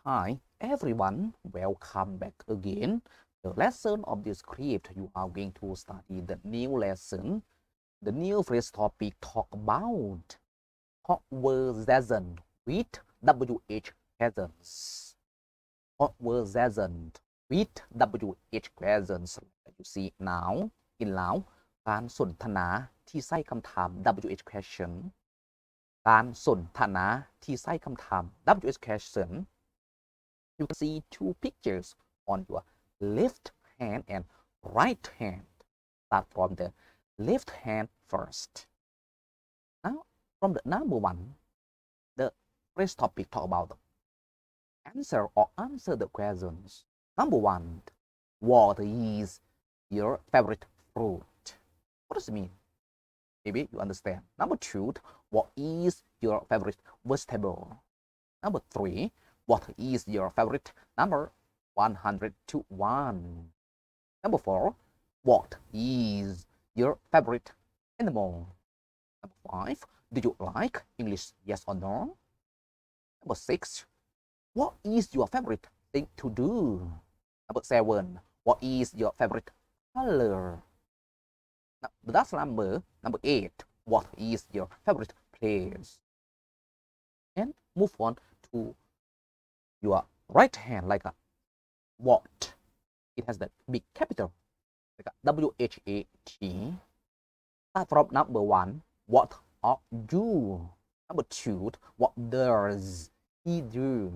Hi everyone, welcome back again. The lesson of this script you are going to study the new lesson. The new phrase topic talk about conversation with WH presence. Conversation with WH presence. You see now in now การสนทนาที่ใช้คำถาม WH question การสนทนาที่ใช้คำถาม WH question you can see two pictures on your left hand and right hand. Start from the left hand first. Now, from the number one, the first topic talk about answer the questions. Number one, what is your favorite fruit? What does it mean? Maybe you understand. Number two, what is your favorite vegetable? Number three, what is your favorite number 101? Number four, what is your favorite animal? Number five, do you like English, yes or no? Number six, what is your favorite thing to do? Number seven, what is your favorite color? The last number eight, what is your favorite place? And move on to your right hand like a what. It has the big capital like a WHAT. Start from number one, what are you? Number two, what does he do?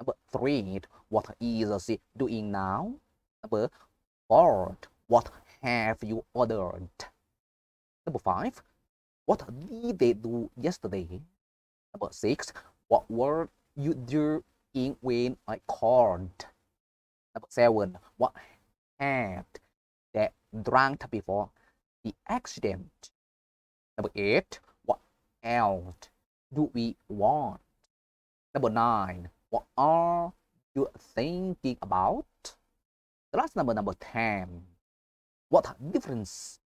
Number three, what is he doing now? Number four, what have you ordered? Number five, what did they do yesterday? Number six, what were you doing when I called? Number seven, what had they drank before the accident? Number eight, what else do we want? Number nine, what are you thinking about? The last number 10, what difference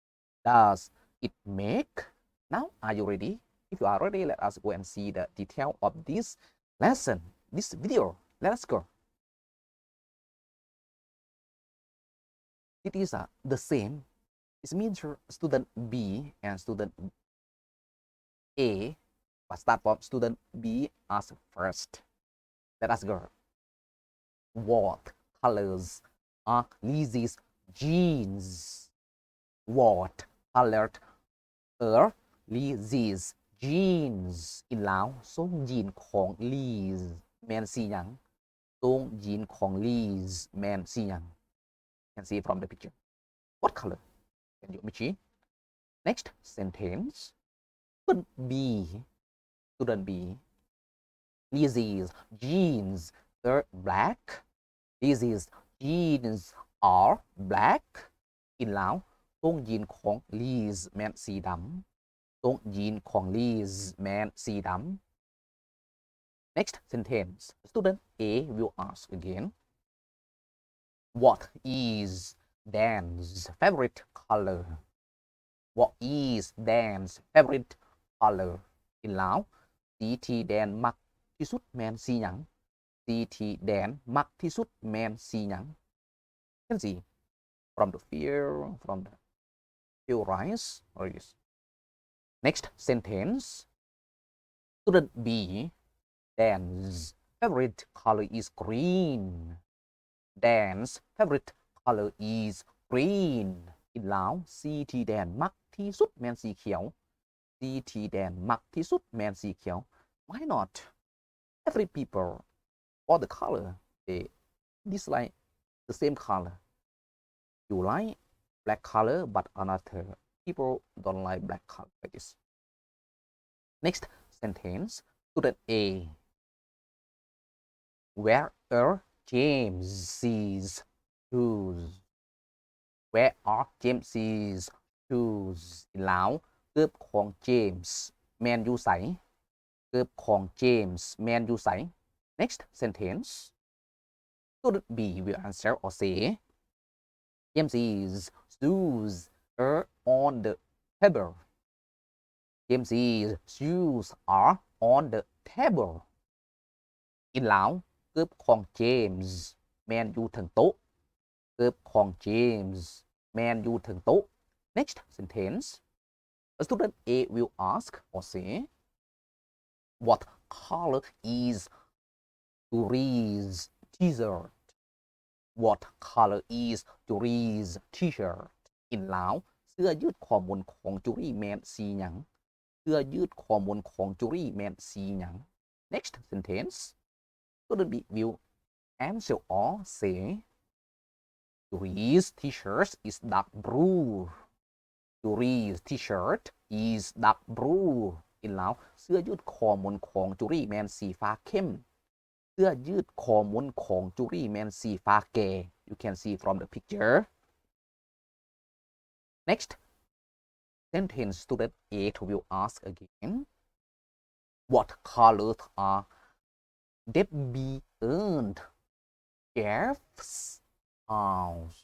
does it make? Now, are you ready? If you are ready, let us go and see the detail of this lesson, this video. Let us go. It is the same. It means student B and student A, but start from student B as first. Let us go. What colors are Lizzie's jeans? What color are Lizzie's jeans? in ลาวทรงยีนของ Liz แมนสีหยังทรงยีนของ Liz แมนสีหยัง You can see from the picture. What color? Can you imagine? Next sentence. Student B. Lizzie's jeans are black. Lizzie's jeans are black. in ลาวทรงยีนของ Liz แมนสีดำทรงยีนของ Liz แมนสีดำ Next sentence. Student A will ask again. What is Dan's favorite color? What is Dan's favorite color? in ลาวสีที่แดนมักที่สุดแมนสีหยังสีที่แดนมักที่สุดแมนสีหยัง You can see from the few rise. Next sentence. Student B, Dan's favorite color is green. Dan's favorite color is green. in ลาวสีที่แดนมักที่สุดแมนสีเขียวสีที่แดนมักที่สุดแมนสีเขียว Why not? Every people all the color they dislike the same color. You like black color, but another people don't like black color like this. Next sentence. Student A. Where are James's shoes? Where are James's shoes? in ลาวเกือบของ James แมนอยู่ไสเกือบของ James แมนอยู่ไส Next sentence. Student B will answer or say James's shoes are on the table. James's shoes are on the table. in ลาว เกือบของ James แมนอยู่ถึงโต๊ะเกือบของ James แมนอยู่ถึงโต๊ะ next sentence a student A will ask or say what color is Yuri's t-shirt what color is Yuri's t-shirt in ลาวเสื้อยืดคอมนของจูรี่แมนสีหยังเสื้อยืดคอมนของจูรี่แมนสีหยัง next sentence student B will answer or say Yuri's t-shirt is dark blue Yuri's t-shirt is dark blue in ลาวเสื้อยืดคอมนของจูรี่แมนสีฟ้าเข้มเสื้อยืดคอมนของจูรี่แมนสีฟ้าแก่ you can see from the picture next sentence student A will ask again what colors are Debbie earned Jeff's house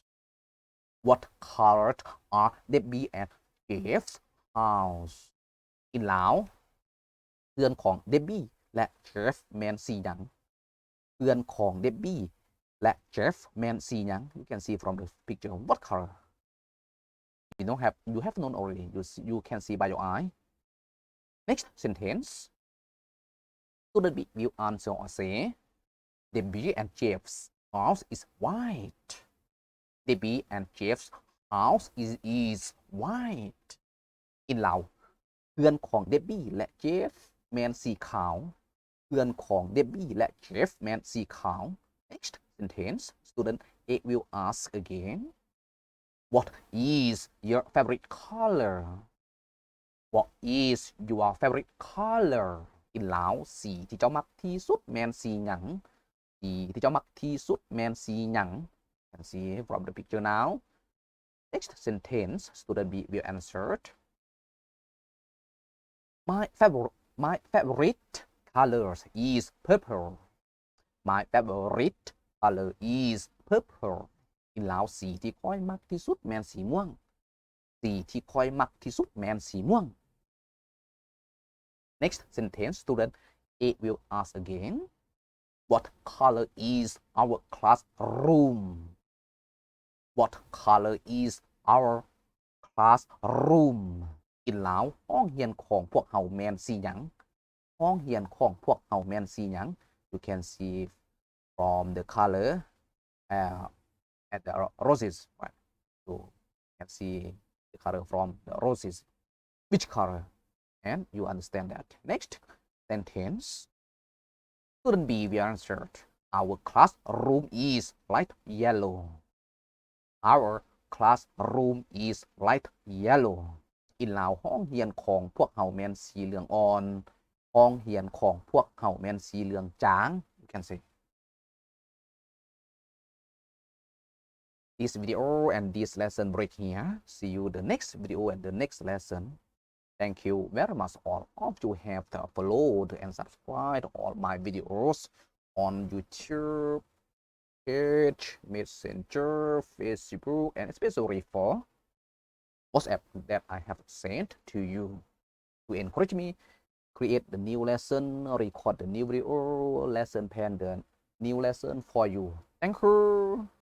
what colors are Debbie and Jeff's house in ลาวเรือนของ Debbie และ Jeff แมนสีหยังเรือนของ Debbie และ Jeff แมนสีหยัง you can see from the picture what color you have known already you can see by your eye next sentence student B will answer or say Debbie and Jeff's house is white Debbie and Jeff's house is white in ลาวเรือนของ Debbie และ Jeff แมนสีขาวเรือนของ Debbie และ Jeff แมนสีขาว next sentence student A will ask again what is your favorite color what is your favorite color in ลาวสีที่เจ้ามักที่สุดแมนสีหยังสีที่เจ้ามักที่สุดแมนสีหยัง you can see from the picture now next sentence student B will answer my favorite color is purple my favorite color is purple in ลาวสีที่ค่อยมักที่สุดแมนสีม่วงสีที่ค่อยมักที่สุดแมนสีม่วง next sentence student A will ask again what color is our classroom what color is our classroom in ลาวห้องเรียนของพวกเฮาแมนสีหยังห้องเรียนของพวกเฮาแมนสีหยัง you can see from the color at the roses right so you can see the color from the roses which color and you understand that next sentence student B will answer our classroom is light yellow our classroom is light yellow in ลาวห้องเรียนของพวกเฮาแมนสีเหลืองอ่อนห้องเรียนของพวกเฮาแมนสีเหลืองจาง you can say this video and this lesson break here see you the next video and the next lesson thank you very much all of you have followed and subscribed all my videos on YouTube page Messenger Facebook and especially for WhatsApp that I have sent to you to encourage me create the new lesson record the new video lesson plan the new lesson for you thank you